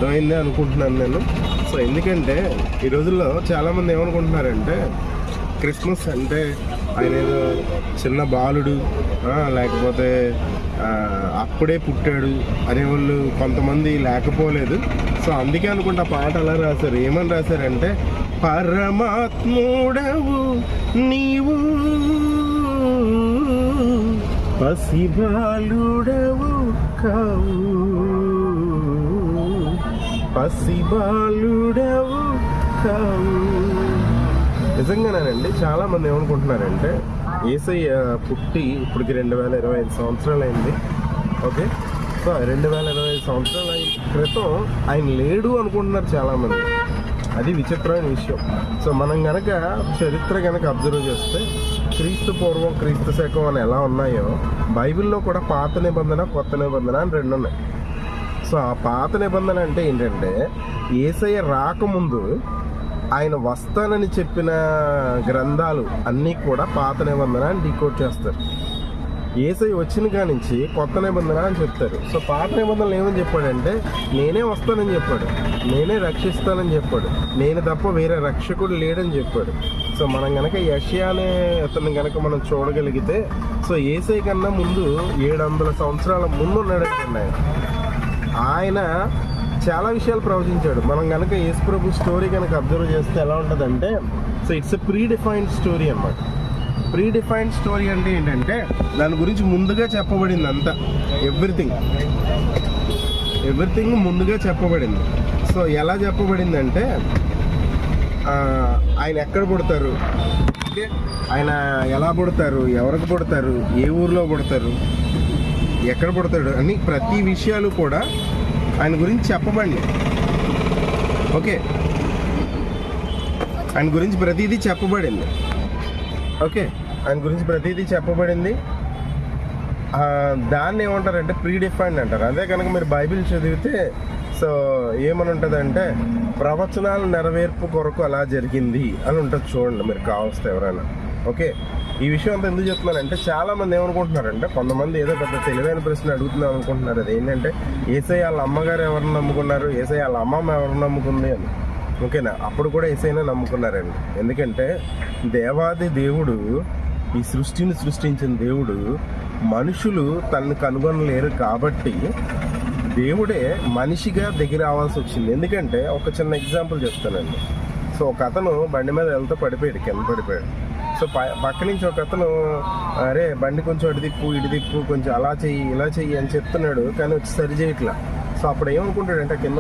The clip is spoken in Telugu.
అర్థమైందే అనుకుంటున్నాను నేను. సో ఎందుకంటే ఈ రోజుల్లో చాలామంది ఏమనుకుంటున్నారంటే క్రిస్మస్ అంటే ఆయన ఏదో చిన్న బాలుడు, లేకపోతే అప్పుడే పుట్టాడు అనేవాళ్ళు కొంతమంది లేకపోలేదు. సో అందుకే అనుకుంటా పాట అలా రాశారు. ఏమని రాశారంటే, పరమాత్ముడవు నీవు, పసిబాలుడవు కావు, పసిబాలుడవు కావు. నిజంగానేనండి. చాలామంది ఏమనుకుంటున్నారంటే యేసయ్య పుట్టి ఇప్పటికి 2025 సంవత్సరాలు అయింది. ఓకే, సో 2025 సంవత్సరాల క్రితం ఆయన లేడు అనుకుంటున్నారు చాలామంది. అది విచిత్రమైన విషయం. సో మనం కనుక చరిత్ర కనుక అబ్జర్వ్ చేస్తే క్రీస్తు పూర్వం క్రీస్తు శకం అని ఎలా ఉన్నాయో బైబిల్లో కూడా పాత నిబంధన కొత్త నిబంధన అని రెండు ఉన్నాయి. సో ఆ పాత నిబంధన అంటే ఏంటంటే యేసయ్య రాకముందు ఆయన వస్తానని చెప్పిన గ్రంథాలు అన్నీ కూడా పాత నిబంధన అని డీకోడ్ చేస్తారు. యేసయ్య వచ్చిన కాడి నుంచి కొత్త నిబంధన అని చెప్తారు. సో పాత నిబంధనలు ఏమని చెప్పాడంటే నేనే వస్తానని చెప్పాడు, నేనే రక్షిస్తానని చెప్పాడు, నేను తప్ప వేరే రక్షకుడు లేడని చెప్పాడు. సో మనం కనుక యెషయా అనే అతను కనుక మనం చూడగలిగితే సో యేసయ్య కన్నా ముందు 700 సంవత్సరాల ముందు ఉన్నాడు ఆయన. చాలా విషయాలు ప్రవచించాడు. మనం కనుక యేసుప్రభు స్టోరీ కనుక అబ్జర్వ్ చేస్తే ఎలా ఉంటుందంటే so it's a pre defined story అన్నమాట. ప్రీ డిఫైన్డ్ స్టోరీ అంటే ఏంటంటే దాని గురించి ముందుగా చెప్పబడింది అంతా, ఎవ్రీథింగ్ ముందుగా చెప్పబడింది. సో ఎలా చెప్పబడింది అంటే ఆయన ఎక్కడ పుడతారు, ఆయన ఎలా పుడతారు, ఎవరికి పుడతారు, ఏ ఊర్లో పుడతారు, ఎక్కడ పుడతాడు అని ప్రతి విషయాలు కూడా ఆయన గురించి చెప్పబడింది. ఓకే, ఆయన గురించి ప్రతిదీ చెప్పబడింది. ఓకే, ఆయన గురించి ప్రతిదీ చెప్పబడింది. దాన్ని ఏమంటారంటే ప్రీ డిఫైన్డ్ అంటారు. అదే కనుక మీరు బైబిల్ చదివితే సో ఏమని ఉంటుందంటే ప్రవచనాలు నెరవేర్పు కొరకు అలా జరిగింది అని ఉంటుంది. చూడండి మీరు కావస్తే ఎవరైనా. ఓకే, ఈ విషయం అంతా ఎందుకు చెప్తున్నానంటే చాలామంది ఏమనుకుంటున్నారంటే కొంతమంది ఏదో పెద్ద తెలివైన ప్రశ్న అడుగుతున్నాం అనుకుంటున్నారు. అది ఏంటంటే యేసయ్య వాళ్ళ అమ్మగారు ఎవరిని నమ్ముకున్నారు, యేసయ్య వాళ్ళ అమ్మమ్మ ఎవరిని నమ్ముకుంది అని. ఓకేనా, అప్పుడు కూడా యేసయ్యనే నమ్ముకున్నారండి. ఎందుకంటే దేవాది దేవుడు, ఈ సృష్టిని సృష్టించిన దేవుడు మనుషులు తనను కనుగొనలేరు కాబట్టి దేవుడే మనిషిగా దగ్గర రావాల్సి వచ్చింది. ఎందుకంటే ఒక చిన్న ఎగ్జాంపుల్ చెప్తానండి. సో ఒక అతను బండి మీద వెళ్తూ పడిపోయాడు, కింద పడిపోయాడు. సో పక్క నుంచి ఒక అతను అరే బండి కొంచెం అటు తిప్పు ఇటు తిప్పు, కొంచెం అలా చెయ్యి ఇలా చెయ్యి అని చెప్తున్నాడు, కానీ వచ్చి సరి చేయట్లా. సో అప్పుడు ఏమనుకుంటాడంటే కింద